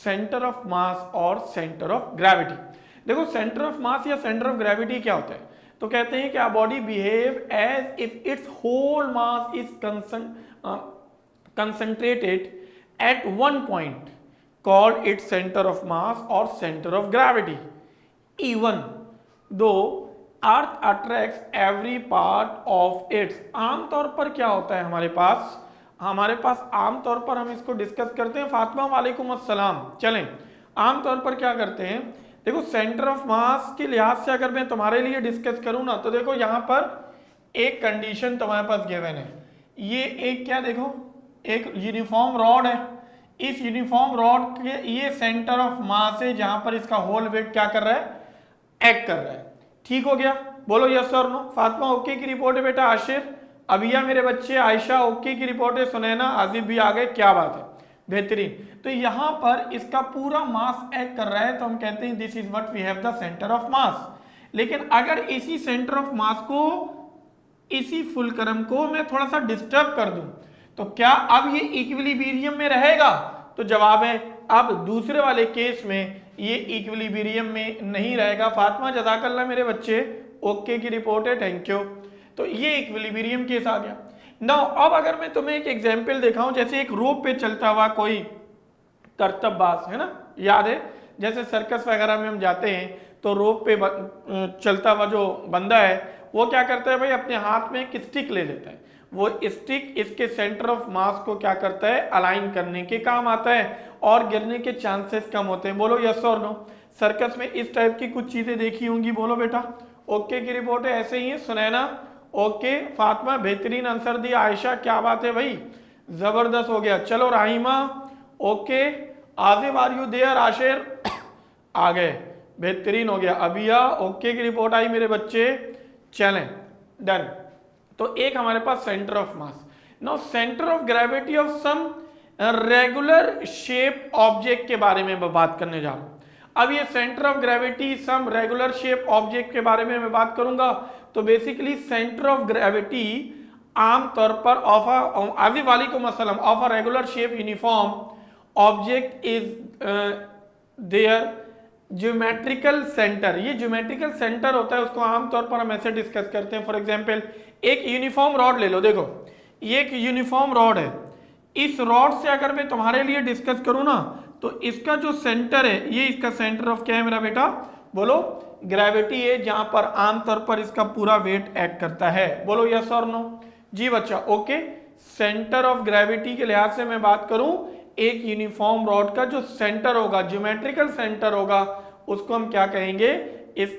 Centre of मास और centre of gravity. देखो centre of मास या सेंटर ऑफ ग्रेविटी क्या होता है, तो कहते हैं कि a body behave as if its whole mass is concentrated at one point called its center of mass or center of gravity, even though earth attracts every part of its. आमतौर पर क्या होता है हमारे पास आमतौर पर हम इसको डिस्कस करते हैं। फातिमा वालेकुम अस्सलाम। चलें, आमतौर पर क्या करते हैं, देखो सेंटर ऑफ मास के लिहाज से अगर मैं तुम्हारे लिए डिस्कस करूं ना, तो देखो यहां पर एक कंडीशन तुम्हारे पास गिवन है। ये एक क्या, देखो एक यूनिफॉर्म रॉड है, इस यूनिफॉर्म रॉड के ये सेंटर ऑफ मास है जहां पर इसका होल वेट क्या कर रहा है, एक्ट कर रहा है। ठीक हो गया, बोलो यस और नो। फातिमा ओके की रिपोर्ट है बेटा, आशिर, अबिया मेरे बच्चे, आयशा ओके की रिपोर्ट है, सुनैना, आजिब भी आ गए, क्या बात है, बेहतरीन। तो यहां पर इसका पूरा मास एक्ट कर रहा है, तो हम कहते हैं this is what we have the centre of mass. लेकिन अगर इसी सेंटर ऑफ मास को, इसी फुलक्रम को मैं थोड़ा सा डिस्टर्ब कर दूं, तो क्या अब ये इक्विलिब्रियम में रहेगा? तो जवाब है अब दूसरे वाले केस में ये इक्विलिब्रियम में नहीं रहेगा। फातिमा जज़ाकल्लाह मेरे बच्चे, ओके की रिपोर्ट है, थैंक यू। तो ये इक्विलिब्रियम केस आ गया। नाउ अब अगर मैं तुम्हें एक एग्जांपल दिखाऊं, जैसे एक रोप पे चलता हुआ कोई करतबबाज है ना, याद है जैसे सर्कस वगैरह में हम जाते हैं तो रोप पे चलता हुआ जो बंदा है वो क्या करता है भाई, अपने हाथ में एक स्टिक ले लेता है, वो स्टिक इसके सेंटर ऑफ मास को क्या करता है, अलाइन करने के काम आता है और गिरने के चांसेस कम होते हैं। बोलो यस और नो। सर्कस में इस टाइप की कुछ चीजें देखी होंगी, बोलो बेटा। ओके की रिपोर्ट है, ऐसे ही है, सुनैना ओके, फातिमा बेहतरीन आंसर दिया, आयशा क्या बात है भाई, जबरदस्त हो गया। चलो Rahima okay, Ajib are you there, Ashir आ गए, बेहतरीन हो गया। अबिया ओके की रिपोर्ट आई मेरे बच्चे, चलें डन। तो एक हमारे पास centre of mass. Now centre of gravity of some regular shape object के बारे में मैं बात करने जा रहा हूं। अब ये centre of gravity some regular shape object के बारे में मैं बात करूंगा। तो बेसिकली सेंटर ऑफ ग्रेविटी आमतौर पर ऑफ आजिब वालेकुम अस्सलाम of a regular shape uniform object is their geometrical centre. ये ज्योमेट्रिकल सेंटर होता है, उसको आमतौर पर हम ऐसे डिस्कस करते हैं। फॉर एग्जांपल एक यूनिफॉर्म रॉड ले लो, देखो ये एक यूनिफॉर्म रॉड है, इस रॉड से अगर मैं तुम्हारे लिए डिस्कस करूं ना, तो इसका जो सेंटर है, ये इसका सेंटर ऑफ क्या है मेरा बेटा, बोलो ग्रेविटी है, जहां पर आमतौर पर इसका पूरा वेट एक्ट करता है। बोलो यस और नो। जी बच्चा ओके। सेंटर ऑफ ग्रेविटी के लिहाज से मैं बात करूं, एक यूनिफॉर्म रॉड का जो सेंटर होगा, ज्योमेट्रिकल सेंटर होगा, उसको हम क्या कहेंगे,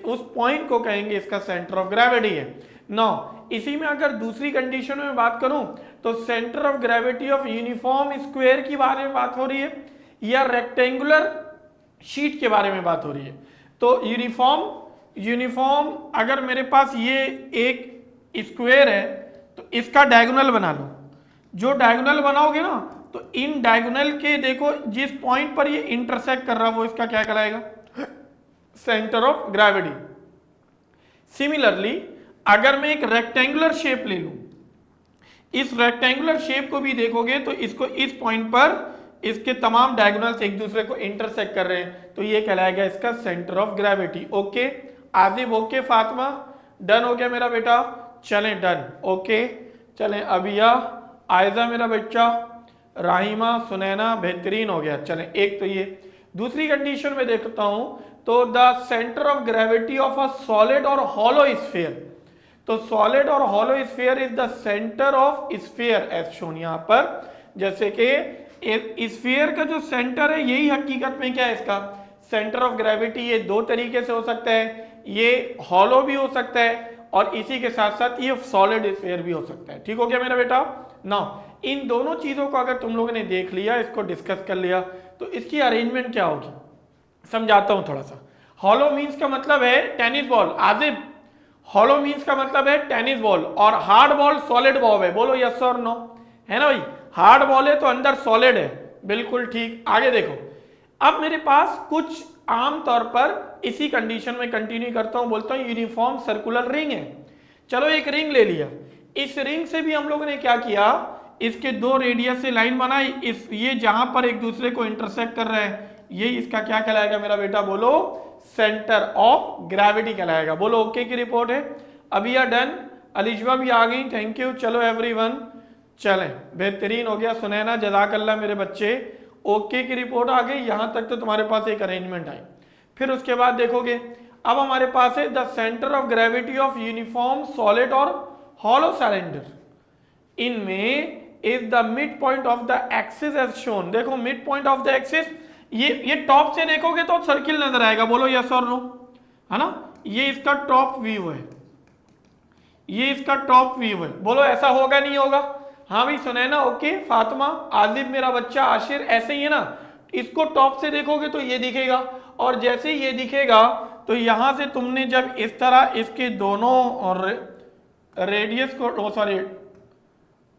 उस पॉइंट को कहेंगे इसका सेंटर ऑफ ग्रेविटी है। नाउ इसी में अगर दूसरी कंडीशन में बात करूं, तो centre of gravity of uniform square के बारे में बात हो रही है या रेक्टेंगुलर शीट के बारे में बात हो रही है। तो यूनिफॉर्म अगर मेरे पास ये एक स्क्वायर है, तो इसका डायगोनल बना लो। जो डायगोनल बनाओगे ना, तो इन डायगोनल के देखो जिस पॉइंट पर ये इंटरसेक्ट कर रहा है वो इसका क्या कहलाएगा, सेंटर ऑफ ग्रेविटी। सिमिलरली अगर मैं एक रेक्टेंगुलर शेप ले लूं, इस रेक्टेंगुलर शेप को भी देखोगे तो इसको इस पॉइंट पर इसके तमाम डायगोनल्स एक दूसरे को इंटरसेक्ट कर रहे हैं, तो ये कहलाएगा इसका centre of gravity. Okay Ajib okay, Fatima done हो गया मेरा बेटा, चलें डन ओके। चलें अबिया, आयजा मेरा बच्चा, राहिमा, सुनैना, बेहतरीन हो गया। चलें एक तो ये, दूसरी कंडीशन में देखता हूं, तो the centre of gravity of a solid और हॉलो स्फीयर। तो सॉलिड और hollow sphere is the centre of sphere as shown यहां पर। जैसे कि स्फीयर का जो सेंटर है, यही हकीकत में क्या है इसका सेंटर ऑफ ग्रेविटी। ये दो तरीके से हो सकता है, ये हॉलो भी हो सकता है और इसी के साथ साथ ये सॉलिड स्फीयर भी हो सकता है। ठीक हो गया मेरा बेटा। नाउ इन दोनों चीजों को अगर तुम लोगों ने देख लिया, इसको डिस्कस कर लिया, तो इसकी अरेंजमेंट क्या होगी समझाता हूं थोड़ा सा। हॉलो मीन्स का मतलब है टेनिस बॉल, आजिब हॉलो मीन्स का मतलब है टेनिस बॉल, और हार्ड बॉल सॉलिड बॉल है। बोलो यस और नो, है ना भाई, हार्ड बॉल है तो अंदर सॉलिड है, बिल्कुल ठीक। आगे देखो, अब मेरे पास कुछ आमतौर पर इसी कंडीशन में कंटिन्यू करता हूं, बोलता हूं यूनिफॉर्म सर्कुलर रिंग है। चलो एक रिंग ले लिया, इस रिंग से भी हम लोगों ने क्या किया, इसके दो रेडियस से लाइन बनाई, इस ये जहां पर एक दूसरे को इंटरसेक्ट कर रहे हैं ये इसका क्या कहलाएगा मेरा बेटा, बोलो सेंटर ऑफ ग्रेविटी कहलाएगा। बोलो ओके की रिपोर्ट है। अभी या डन, अलिजवा भी आ गई, थैंक यू। चलो एवरीवन, चलें, बेहतरीन हो गया। सुनैना जज़ाकल्लाह मेरे बच्चे, ओके की रिपोर्ट आ गई। यहां तक तो तुम्हारे पास एक अरेंजमेंट आई। फिर उसके बाद देखोगे अब हमारे पास है the centre of gravity of uniform solid और हॉलो सिलेंडर, इनमें is the mid point of the axis as shown. देखो mid point of the axis, ये टॉप से देखोगे तो सर्किल नजर आएगा। बोलो यस और नो, है ना, ये इसका टॉप व्यू है, ये इसका टॉप व्यू है। बोलो ऐसा होगा नहीं होगा? हाँ भाई सुनैना ओके, फातिमा, आजिब मेरा बच्चा, आशिर, ऐसे ही है ना। इसको टॉप से देखोगे तो ये दिखेगा, और जैसे ये दिखेगा तो यहां से तुमने जब इस तरह इसके दोनों और रेडियस को, सॉरी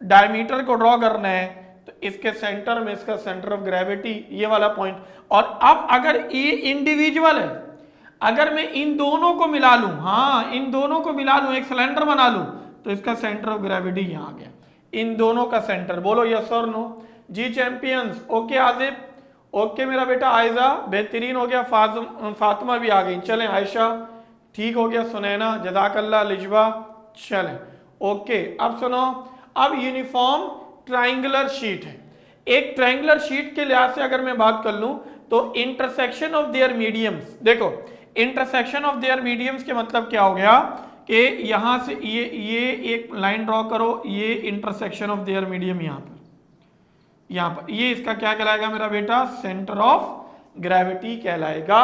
डायमीटर को ड्रॉ करना है, तो इसके सेंटर में इसका सेंटर ऑफ ग्रेविटी ये वाला पॉइंट। और अब अगर ये इंडिविजुअल है, अगर मैं इन दोनों को मिला लूं, हाँ इन दोनों को मिला लूं, एक सिलेंडर बना लूं, तो इसका सेंटर ऑफ ग्रेविटी यहां आ गया, इन दोनों का सेंटर। बोलो यस और नो? जी चैंपियंस, ओके आजिब, ओके मेरा बेटा, आयजा बेहतरीन हो गया, फातिमा भी आ गई। चलें आयशा ठीक हो गया, सुनैना जज़ाकल्लाह, लिजवा, चलें ओके। अब सुनो, अब यूनिफॉर्म ट्राइंगुलर शीट है। एक ट्राइंगुलर शीट के लिहाज से अगर मैं बात कर लूं तो इंटरसेक्शन ऑफ देयर मीडियम्स, देखो इंटरसेक्शन ऑफ देयर मीडियम्स के मतलब क्या हो गया कि यहां से ये एक लाइन ड्रॉ करो, ये इंटरसेक्शन ऑफ देयर मीडियम यहां पर ये इसका क्या कहलाएगा मेरा बेटा, सेंटर ऑफ ग्रेविटी कहलाएगा,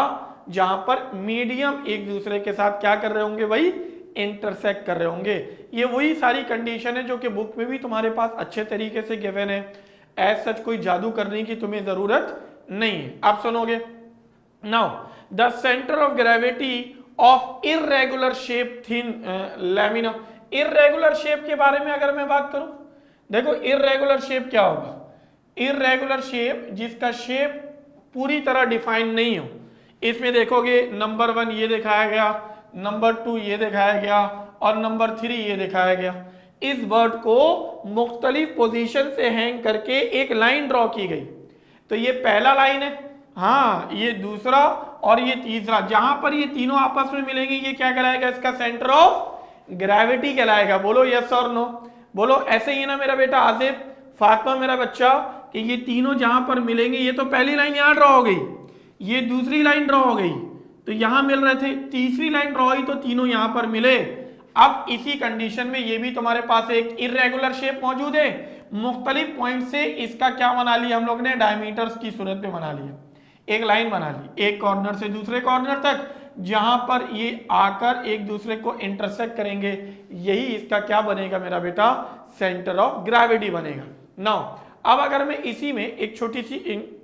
जहां पर मीडियम एक दूसरे के साथ क्या कर रहे होंगे भाई, इंटरसेक्ट कर रहे होंगे। ये वही सारी कंडीशन है जो कि बुक में भी तुम्हारे पास अच्छे तरीके से गिवन है, एज सच कोई जादू करने की तुम्हें जरूरत नहीं है। आप सुनोगे now, the centre of gravity of irregular shape thin lamina. Irregular shape के बारे में अगर मैं बात करूं, देखो इर्रेगुलर शेप क्या होगा, इर्रेगुलर शेप जिसका शेप पूरी तरह डिफाइन नहीं हो। इसमें देखोगे नंबर 1 ये दिखाया गया, नंबर 2 ये दिखाया गया, और नंबर 3 ये दिखाया गया। इस बर्ड को मुख्तलिफ पोजीशन से हैंग करके एक लाइन ड्रॉ की गई। तो ये पहला लाइन है, हाँ ये दूसरा और ये तीसरा, जहां पर ये तीनों आपस में मिलेंगे ये क्या कहलाएगा, इसका सेंटर ऑफ ग्रेविटी कहलाएगा। बोलो यस और नो? बोलो ऐसे ही ना मेरा बेटा आसिफ, फातिमा मेरा बच्चा, कि ये तीनों जहां पर मिलेंगे, ये तो पहली लाइन यहां ड्रॉ हो गई, ये दूसरी लाइन ड्रॉ हो गई, तो यहां मिल रहे थे, तीसरी लाइन ड्रॉ हुई तो तीनों यहां पर मिले। अब इसी कंडीशन में ये भी तुम्हारे पास एक इर्रेगुलर शेप मौजूद है, मुख्तलिफ पॉइंट से इसका क्या बना लिया हम लोग ने, डायमीटर्स की सूरत में बना लिया, एक लाइन बना ली एक कॉर्नर से दूसरे कॉर्नर तक, जहां पर ये आकर एक दूसरे को इंटरसेक्ट करेंगे, यही इसका क्या बनेगा मेरा बेटा, सेंटर ऑफ ग्रेविटी बनेगा। नाउ अब अगर मैं इसी में एक छोटी सी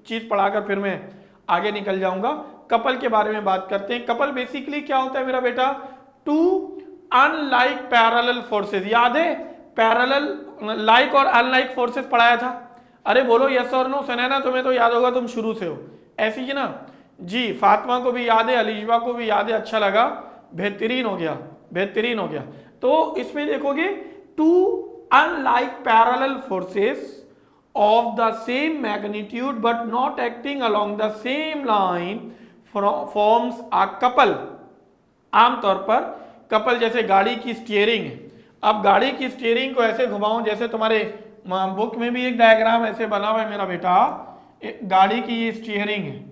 चीज पढ़ाकर फिर मैं आगे निकल जाऊंगा, कपल के बारे में बात करते हैं। कपल बेसिकली क्या होता है मेरा बेटा, टू अनलाइक पैरेलल फोर्सेस। याद है पैरेलल, लाइक और अनलाइक फोर्सेस पढ़ाया था? अरे बोलो यस और नो? सुनैना तुम्हें तो याद होगा, तुम शुरू से हो ऐसी ही ना जी, फातिमा को भी याद है, अलीजवा को भी याद है, अच्छा लगा, बेहतरीन हो गया, बेहतरीन हो गया। तो इसमें देखोगे two unlike parallel forces of the same magnitude but not acting along the same line forms a couple। आमतौर पर कपल जैसे गाड़ी की स्टीयरिंग है, अब गाड़ी की स्टीयरिंग को ऐसे घुमाऊं, जैसे तुम्हारे बुक में भी एक डायग्राम ऐसे बना हुआ है मेरा बेटा, गाड़ी की ये स्टीयरिंग है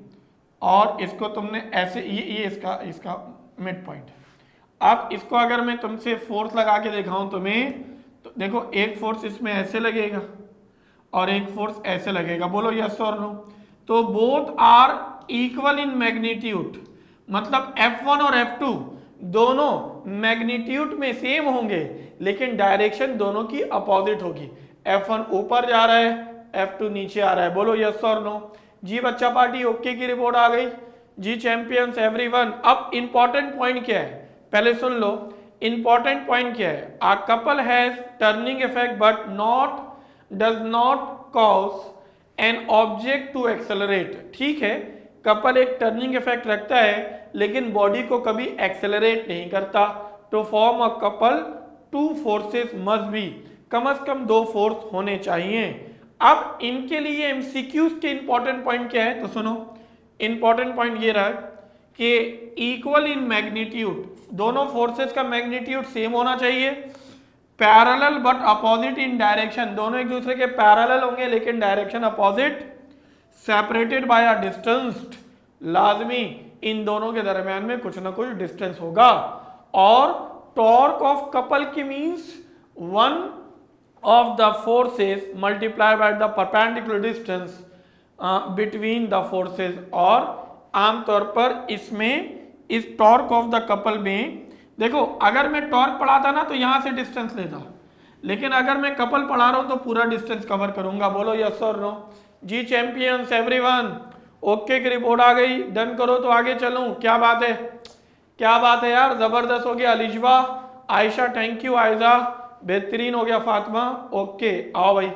और इसको तुमने ऐसे, ये इसका मिड पॉइंट है। अब इसको अगर मैं तुमसे फोर्स लगा के दिखाऊं तुम्हें, तो देखो एक फोर्स इसमें ऐसे लगेगा और एक फोर्स ऐसे लगेगा। बोलो यस और नो? तो both are equal in magnitude, मतलब F1 और F2 दोनों मैग्नीट्यूड में सेम होंगे, लेकिन डायरेक्शन दोनों की अपोजिट होगी। F1 ऊपर जा रहा है, F2 नीचे आ रहा है। बोलो यस और नो? जी बच्चा पार्टी, ओके की रिपोर्ट आ गई। जी चैंपियंस एवरीवन। अब इंपॉर्टेंट पॉइंट क्या है, पहले सुन लो, इंपॉर्टेंट पॉइंट क्या है, a couple has turning effect but not does not cause an object to accelerate। ठीक है, कपल एक टर्निंग इफेक्ट रखता है लेकिन बॉडी को कभी एक्सेलरेट नहीं करता। To form a couple two forces must be, कम से कम 2 फोर्स होने चाहिए। अब इनके लिए एमसीक्यूज के इंपॉर्टेंट पॉइंट क्या है, तो सुनो, इंपॉर्टेंट पॉइंट ये रहा कि इक्वल इन मैग्नीट्यूड, दोनों फोर्सेस का मैग्नीट्यूड सेम होना चाहिए, parallel but opposite in direction, दोनों एक दूसरे के पैरेलल होंगे लेकिन direction opposite, separated by a distance, लाजमी इन दोनों के दरमियान में कुछ ना कुछ डिस्टेंस होगा, और टॉर्क ऑफ कपल की means one of the forces multiply by the perpendicular distance between the forces. और आमतौर पर इसमें इस टॉर्क ऑफ द कपल में देखो, अगर मैं टॉर्क पढ़ाता ना तो यहां से डिस्टेंस लेता, लेकिन अगर मैं कपल पढ़ा रहा हूं तो पूरा डिस्टेंस कवर करूंगा। बोलो यस और नो जी। चैंपियंस एवरीवन, ओके की रिपोर्ट आ गई, डन करो तो आगे चलूं। क्या बात है, क्या बात है यार, जबरदस्त हो गया। अलिजवा, आयशा थैंक यू, आयजा बेहतरीन हो गया, फातिमा ओके आओ भाई।